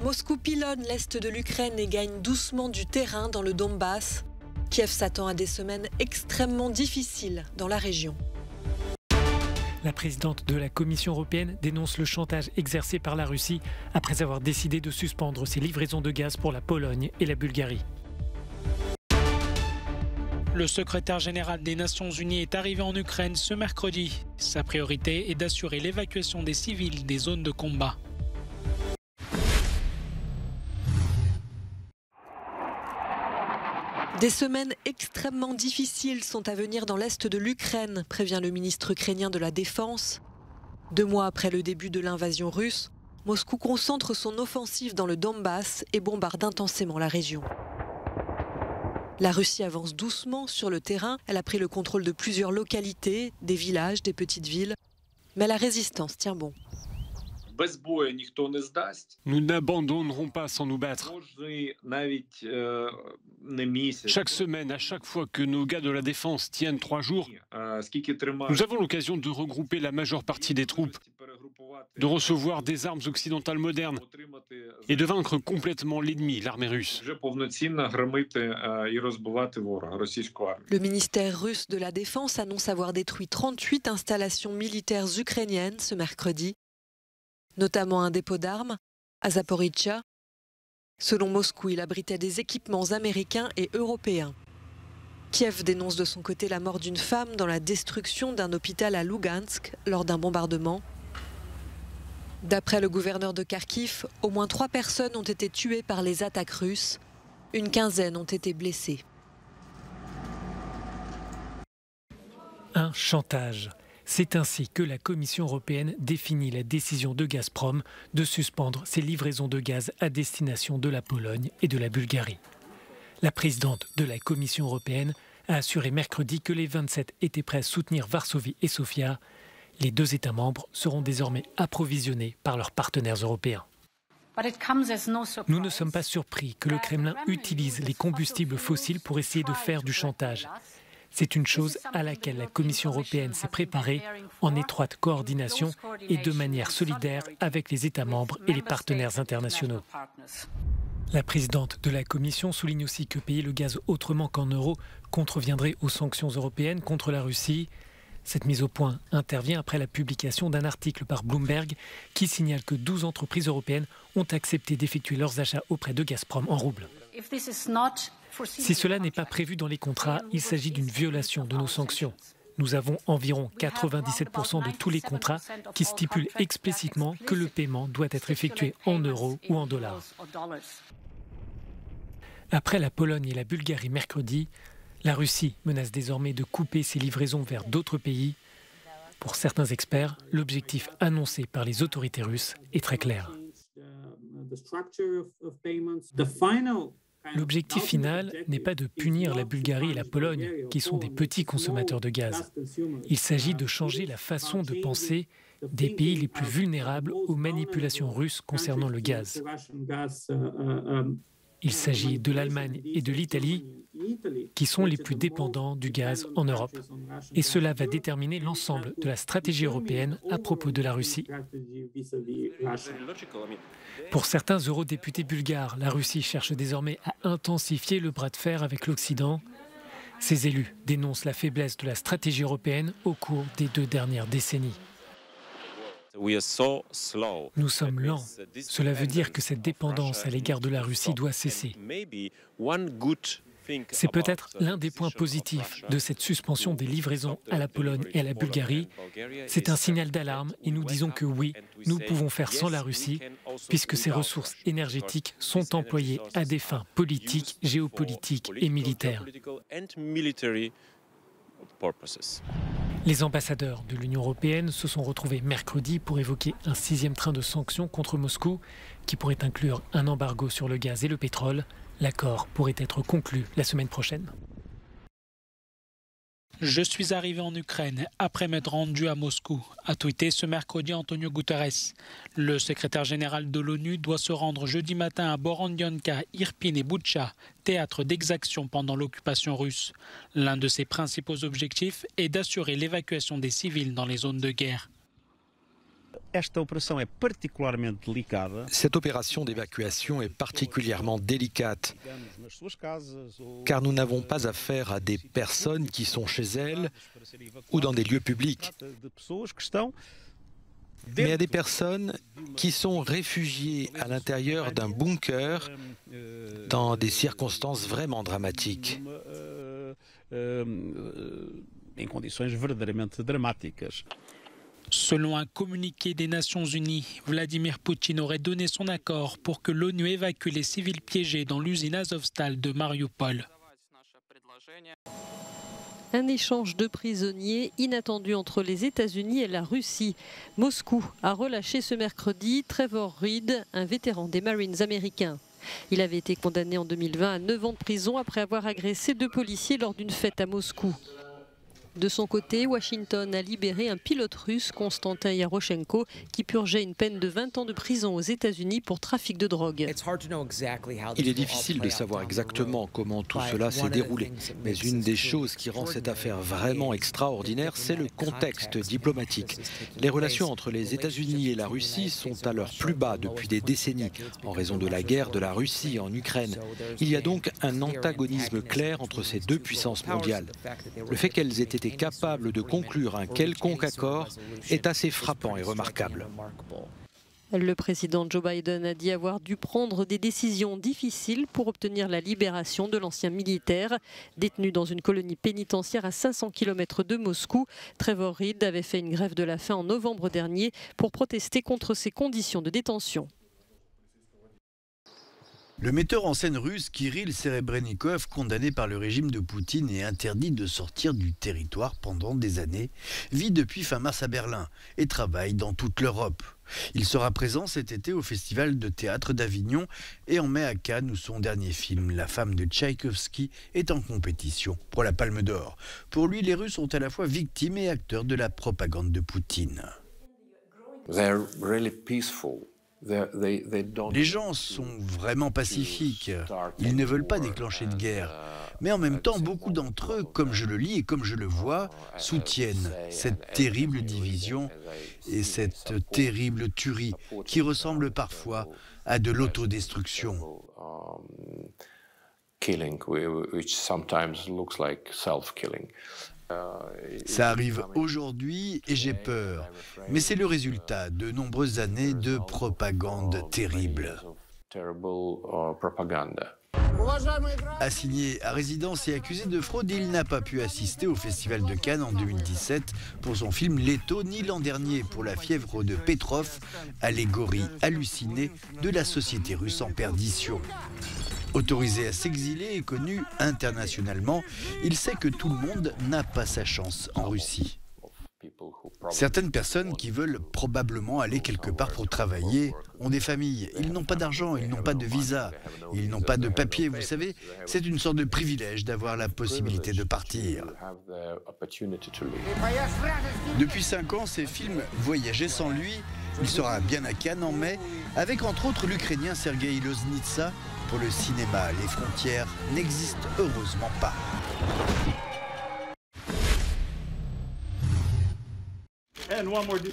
Moscou pilonne l'est de l'Ukraine et gagne doucement du terrain dans le Donbass. Kiev s'attend à des semaines extrêmement difficiles dans la région. La présidente de la Commission européenne dénonce le chantage exercé par la Russie après avoir décidé de suspendre ses livraisons de gaz pour la Pologne et la Bulgarie. Le secrétaire général des Nations Unies est arrivé en Ukraine ce mercredi. Sa priorité est d'assurer l'évacuation des civils des zones de combat. Des semaines extrêmement difficiles sont à venir dans l'est de l'Ukraine, prévient le ministre ukrainien de la Défense. 2 mois après le début de l'invasion russe, Moscou concentre son offensive dans le Donbass et bombarde intensément la région. La Russie avance doucement sur le terrain. Elle a pris le contrôle de plusieurs localités, des villages, des petites villes. Mais la résistance tient bon. Nous n'abandonnerons pas sans nous battre. Chaque semaine, à chaque fois que nos gars de la défense tiennent 3 jours, nous avons l'occasion de regrouper la majeure partie des troupes, de recevoir des armes occidentales modernes et de vaincre complètement l'ennemi, l'armée russe. Le ministère russe de la Défense annonce avoir détruit 38 installations militaires ukrainiennes ce mercredi, notamment un dépôt d'armes à Zaporizhzhia. Selon Moscou, il abritait des équipements américains et européens. Kiev dénonce de son côté la mort d'une femme dans la destruction d'un hôpital à Lugansk lors d'un bombardement. D'après le gouverneur de Kharkiv, au moins 3 personnes ont été tuées par les attaques russes. Une quinzaine ont été blessées. Un chantage. C'est ainsi que la Commission européenne définit la décision de Gazprom de suspendre ses livraisons de gaz à destination de la Pologne et de la Bulgarie. La présidente de la Commission européenne a assuré mercredi que les 27 étaient prêts à soutenir Varsovie et Sofia. Les 2 États membres seront désormais approvisionnés par leurs partenaires européens. Nous ne sommes pas surpris que le Kremlin utilise les combustibles fossiles pour essayer de faire du chantage. C'est une chose à laquelle la Commission européenne s'est préparée en étroite coordination et de manière solidaire avec les États membres et les partenaires internationaux. La présidente de la Commission souligne aussi que payer le gaz autrement qu'en euros contreviendrait aux sanctions européennes contre la Russie. Cette mise au point intervient après la publication d'un article par Bloomberg qui signale que 12 entreprises européennes ont accepté d'effectuer leurs achats auprès de Gazprom en roubles. Si cela n'est pas prévu dans les contrats, il s'agit d'une violation de nos sanctions. Nous avons environ 97% de tous les contrats qui stipulent explicitement que le paiement doit être effectué en euros ou en dollars. Après la Pologne et la Bulgarie mercredi, la Russie menace désormais de couper ses livraisons vers d'autres pays. Pour certains experts, l'objectif annoncé par les autorités russes est très clair. L'objectif final n'est pas de punir la Bulgarie et la Pologne, qui sont des petits consommateurs de gaz. Il s'agit de changer la façon de penser des pays les plus vulnérables aux manipulations russes concernant le gaz. Il s'agit de l'Allemagne et de l'Italie, qui sont les plus dépendants du gaz en Europe. Et cela va déterminer l'ensemble de la stratégie européenne à propos de la Russie. Pour certains eurodéputés bulgares, la Russie cherche désormais à intensifier le bras de fer avec l'Occident. Ces élus dénoncent la faiblesse de la stratégie européenne au cours des 2 dernières décennies. Nous sommes lents. Cela veut dire que cette dépendance à l'égard de la Russie doit cesser. C'est peut-être l'un des points positifs de cette suspension des livraisons à la Pologne et à la Bulgarie. C'est un signal d'alarme et nous disons que oui, nous pouvons faire sans la Russie, puisque ces ressources énergétiques sont employées à des fins politiques, géopolitiques et militaires. Les ambassadeurs de l'Union européenne se sont retrouvés mercredi pour évoquer un 6e train de sanctions contre Moscou qui pourrait inclure un embargo sur le gaz et le pétrole. L'accord pourrait être conclu la semaine prochaine. Je suis arrivé en Ukraine après m'être rendu à Moscou, a tweeté ce mercredi Antonio Guterres. Le secrétaire général de l'ONU doit se rendre jeudi matin à Borodyanka, Irpin et Boutcha, théâtre d'exactions pendant l'occupation russe. L'un de ses principaux objectifs est d'assurer l'évacuation des civils dans les zones de guerre. Cette opération d'évacuation est particulièrement délicate, car nous n'avons pas affaire à des personnes qui sont chez elles ou dans des lieux publics, mais à des personnes qui sont réfugiées à l'intérieur d'un bunker dans des circonstances vraiment dramatiques. Selon un communiqué des Nations Unies, Vladimir Poutine aurait donné son accord pour que l'ONU évacue les civils piégés dans l'usine Azovstal de Mariupol. Un échange de prisonniers inattendu entre les États-Unis et la Russie. Moscou a relâché ce mercredi Trevor Reed, un vétéran des Marines américains. Il avait été condamné en 2020 à 9 ans de prison après avoir agressé 2 policiers lors d'une fête à Moscou. De son côté, Washington a libéré un pilote russe, Konstantin Yaroshenko, qui purgeait une peine de 20 ans de prison aux États-Unis pour trafic de drogue. Il est difficile de savoir exactement comment tout cela s'est déroulé, mais une des choses qui rend cette affaire vraiment extraordinaire, c'est le contexte diplomatique. Les relations entre les États-Unis et la Russie sont à leur plus bas depuis des décennies, en raison de la guerre de la Russie en Ukraine. Il y a donc un antagonisme clair entre ces 2 puissances mondiales. Le fait qu'elles aient été capables de conclure un quelconque accord est assez frappant et remarquable. Le président Joe Biden a dit avoir dû prendre des décisions difficiles pour obtenir la libération de l'ancien militaire. Détenu dans une colonie pénitentiaire à 500 km de Moscou, Trevor Reed avait fait une grève de la faim en novembre dernier pour protester contre ses conditions de détention. Le metteur en scène russe Kirill Serebrennikov, condamné par le régime de Poutine et interdit de sortir du territoire pendant des années, vit depuis fin mars à Berlin et travaille dans toute l'Europe. Il sera présent cet été au Festival de théâtre d'Avignon et en mai à Cannes où son dernier film, La femme de Tchaïkovski, est en compétition pour la Palme d'Or. Pour lui, les Russes sont à la fois victimes et acteurs de la propagande de Poutine. They're really peaceful. Les gens sont vraiment pacifiques. Ils ne veulent pas déclencher de guerre. Mais en même temps, beaucoup d'entre eux, comme je le lis et comme je le vois, soutiennent cette terrible division et cette terrible tuerie qui ressemble parfois à de l'autodestruction. Ça arrive aujourd'hui et j'ai peur, mais c'est le résultat de nombreuses années de propagande terrible. Assigné à résidence et accusé de fraude, il n'a pas pu assister au Festival de Cannes en 2017 pour son film Leto, ni l'an dernier pour La fièvre de Petrov, allégorie hallucinée de la société russe en perdition. Autorisé à s'exiler et connu internationalement, il sait que tout le monde n'a pas sa chance en Russie. Certaines personnes qui veulent probablement aller quelque part pour travailler ont des familles. Ils n'ont pas d'argent, ils n'ont pas de visa, ils n'ont pas de papier. Vous savez, c'est une sorte de privilège d'avoir la possibilité de partir. Depuis 5 ans, ses films voyageaient sans lui. Il sera bien à Cannes en mai, avec entre autres l'Ukrainien Sergueï Loznitsa. Pour le cinéma, les frontières n'existent heureusement pas.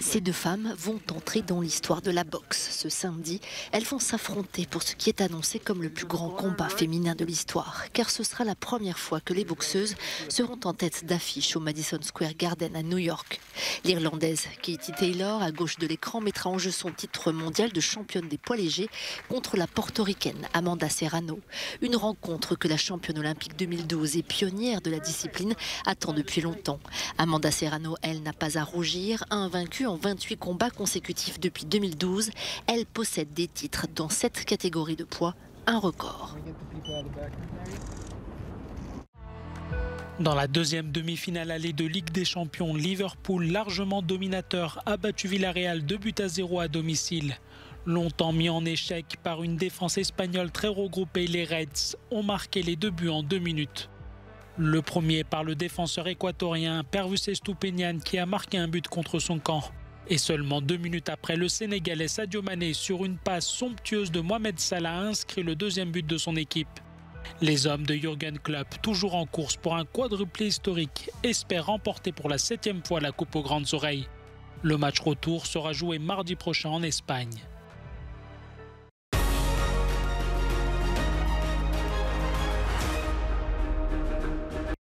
Ces 2 femmes vont entrer dans l'histoire de la boxe. Ce samedi, elles vont s'affronter pour ce qui est annoncé comme le plus grand combat féminin de l'histoire. Car ce sera la première fois que les boxeuses seront en tête d'affiche au Madison Square Garden à New York. L'Irlandaise Katie Taylor, à gauche de l'écran, mettra en jeu son titre mondial de championne des poids légers contre la portoricaine Amanda Serrano. Une rencontre que la championne olympique 2012 et pionnière de la discipline attend depuis longtemps. Amanda Serrano, elle, n'a pas à rougir. Invaincue en 28 combats consécutifs depuis 2012, elle possède des titres dans 7 catégories de poids, un record. Dans la deuxième demi-finale allée de Ligue des Champions, Liverpool, largement dominateur, a battu Villarreal 2-0 à domicile. Longtemps mis en échec par une défense espagnole très regroupée, les Reds ont marqué les 2 buts en 2 minutes. Le premier par le défenseur équatorien Pervis Estupiñán qui a marqué un but contre son camp. Et seulement 2 minutes après, le Sénégalais Sadio Mané, sur une passe somptueuse de Mohamed Salah, a inscrit le 2e but de son équipe. Les hommes de Jürgen Klopp, toujours en course pour un quadruplé historique, espèrent remporter pour la 7e fois la Coupe aux grandes oreilles. Le match retour sera joué mardi prochain en Espagne.